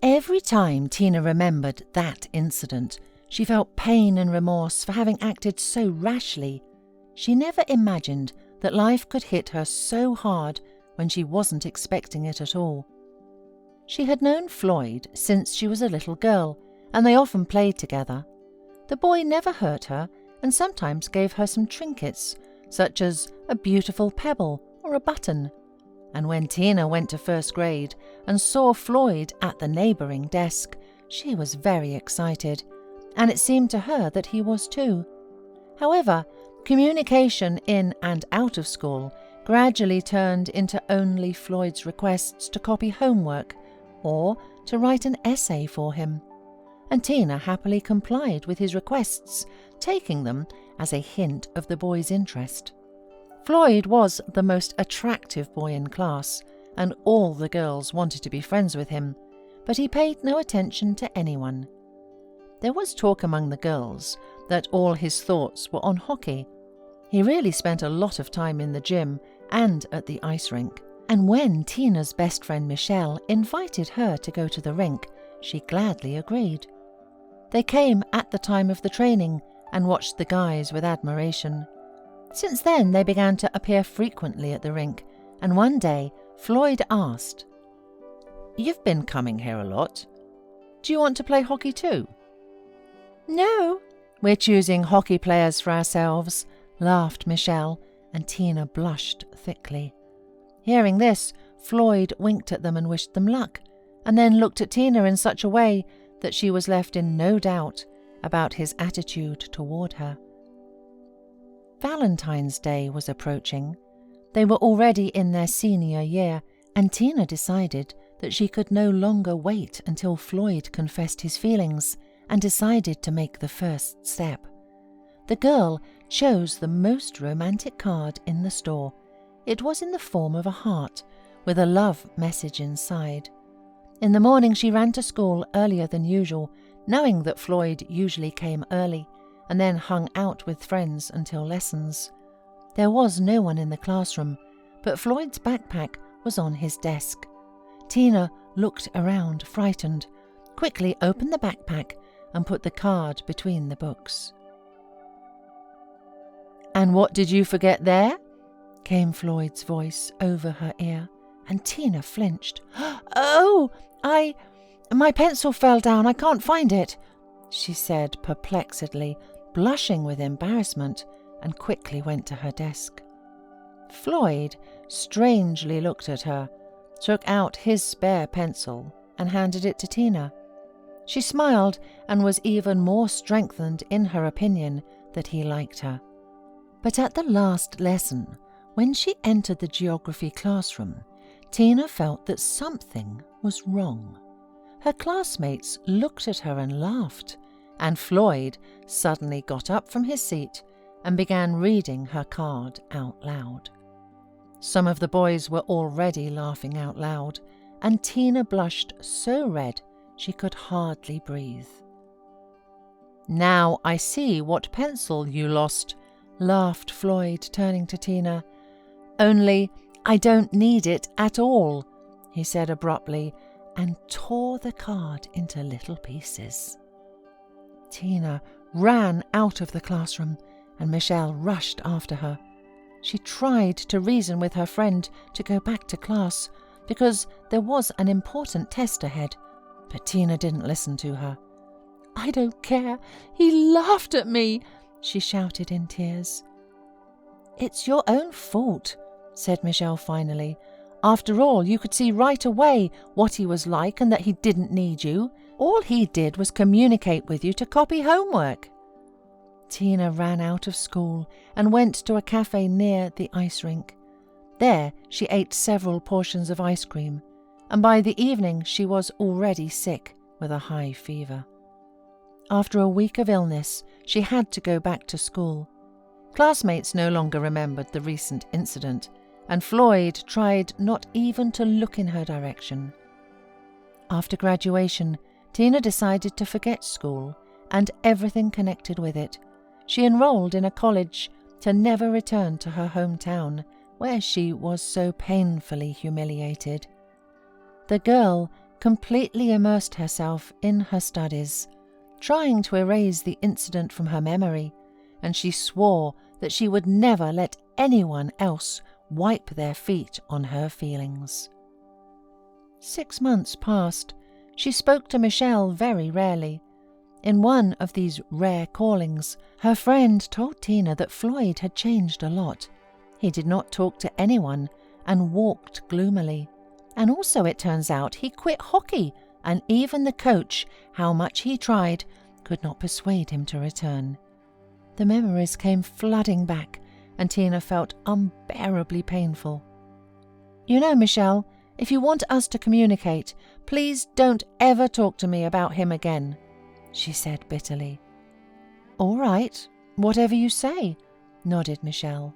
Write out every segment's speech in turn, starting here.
Every time Tina remembered that incident, she felt pain and remorse for having acted so rashly. She never imagined that life could hit her so hard when she wasn't expecting it at all. She had known Floyd since she was a little girl, and they often played together. The boy never hurt her and sometimes gave her some trinkets, such as a beautiful pebble or a button. And when Tina went to first grade and saw Floyd at the neighbouring desk, she was very excited, and it seemed to her that he was too. However, communication in and out of school gradually turned into only Floyd's requests to copy homework or to write an essay for him, and Tina happily complied with his requests, taking them as a hint of the boy's interest. Floyd was the most attractive boy in class, and all the girls wanted to be friends with him, but he paid no attention to anyone. There was talk among the girls that all his thoughts were on hockey. He really spent a lot of time in the gym and at the ice rink, and when Tina's best friend Michelle invited her to go to the rink, she gladly agreed. They came at the time of the training and watched the guys with admiration. Since then, they began to appear frequently at the rink, and one day Floyd asked, "You've been coming here a lot. Do you want to play hockey too?" "No, we're choosing hockey players for ourselves," laughed Michelle, and Tina blushed thickly. Hearing this, Floyd winked at them and wished them luck, and then looked at Tina in such a way that she was left in no doubt about his attitude toward her. Valentine's Day was approaching. They were already in their senior year, and Tina decided that she could no longer wait until Floyd confessed his feelings and decided to make the first step. The girl chose the most romantic card in the store. It was in the form of a heart with a love message inside. In the morning she ran to school earlier than usual, knowing that Floyd usually came early and then hung out with friends until lessons. There was no one in the classroom, but Floyd's backpack was on his desk. Tina looked around, frightened, quickly opened the backpack and put the card between the books. "And what did you forget there?" came Floyd's voice over her ear, and Tina flinched. "Oh, my pencil fell down. I can't find it," she said perplexedly, blushing with embarrassment, and quickly went to her desk. Floyd strangely looked at her, took out his spare pencil, and handed it to Tina. She smiled and was even more strengthened in her opinion that he liked her. But at the last lesson, when she entered the geography classroom, Tina felt that something was wrong. Her classmates looked at her and laughed, and Floyd suddenly got up from his seat and began reading her card out loud. Some of the boys were already laughing out loud, and Tina blushed so red she could hardly breathe. "Now I see what pencil you lost," laughed Floyd, turning to Tina. "Only I don't need it at all," he said abruptly, and tore the card into little pieces. Tina ran out of the classroom, and Michelle rushed after her. She tried to reason with her friend to go back to class, because there was an important test ahead, but Tina didn't listen to her. "I don't care. He laughed at me," she shouted in tears. "It's your own fault," said Michelle finally. "After all, you could see right away what he was like and that he didn't need you. All he did was communicate with you to copy homework." Tina ran out of school and went to a cafe near the ice rink. There she ate several portions of ice cream, and by the evening she was already sick with a high fever. After a week of illness, she had to go back to school. Classmates no longer remembered the recent incident, and Floyd tried not even to look in her direction. After graduation, Tina decided to forget school and everything connected with it. She enrolled in a college to never return to her hometown, where she was so painfully humiliated. The girl completely immersed herself in her studies, trying to erase the incident from her memory, and she swore that she would never let anyone else wipe their feet on her feelings. 6 months passed. She spoke to Michelle very rarely. In one of these rare callings, her friend told Tina that Floyd had changed a lot. He did not talk to anyone and walked gloomily. And also, it turns out, he quit hockey, and even the coach, how much he tried, could not persuade him to return. The memories came flooding back, and Tina felt unbearably painful. "You know, Michelle, if you want us to communicate, please don't ever talk to me about him again," she said bitterly. "All right, whatever you say," nodded Michelle.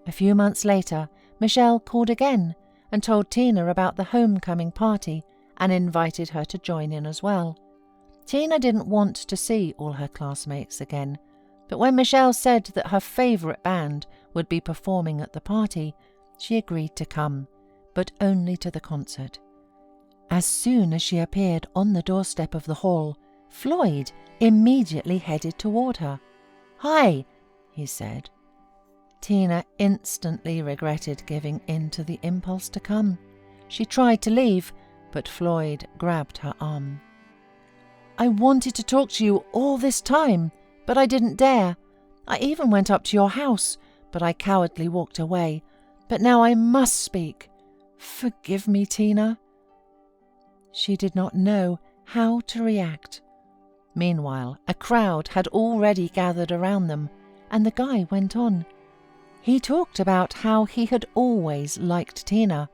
A few months later, Michelle called again and told Tina about the homecoming party and invited her to join in as well. Tina didn't want to see all her classmates again, but when Michelle said that her favourite band would be performing at the party, she agreed to come, but only to the concert. As soon as she appeared on the doorstep of the hall, Floyd immediately headed toward her. "Hi," he said. Tina instantly regretted giving in to the impulse to come. She tried to leave, but Floyd grabbed her arm. "I wanted to talk to you all this time, but I didn't dare. I even went up to your house, but I cowardly walked away. But now I must speak. Forgive me, Tina." She did not know how to react. Meanwhile, a crowd had already gathered around them, and the guy went on. He talked about how he had always liked Tina,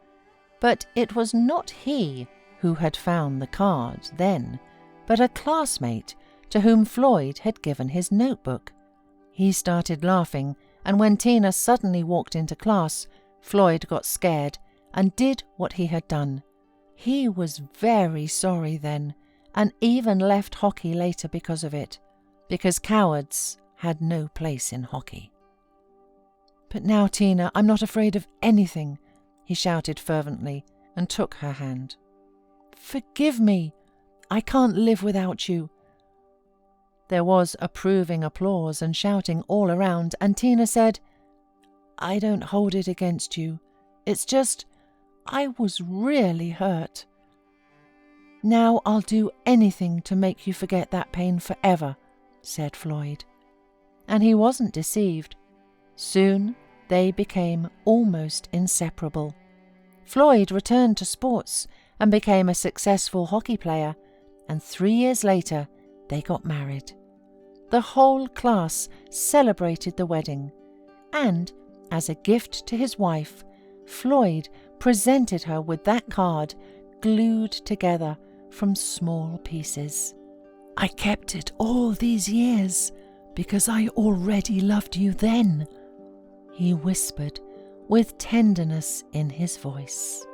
but it was not he who had found the card then, but a classmate to whom Floyd had given his notebook. He started laughing, and when Tina suddenly walked into class, Floyd got scared and did what he had done. He was very sorry then, and even left hockey later because of it, because cowards had no place in hockey. "But now, Tina, I'm not afraid of anything," he shouted fervently and took her hand. "Forgive me. I can't live without you." There was approving applause and shouting all around, and Tina said, "I don't hold it against you. It's just, I was really hurt. Now I'll do anything to make you forget that pain forever," said Floyd. And he wasn't deceived. Soon they became almost inseparable. Floyd returned to sports and became a successful hockey player, and 3 years later they got married. The whole class celebrated the wedding, and as a gift to his wife, Floyd presented her with that card glued together from small pieces. "I kept it all these years because I already loved you then," he whispered with tenderness in his voice.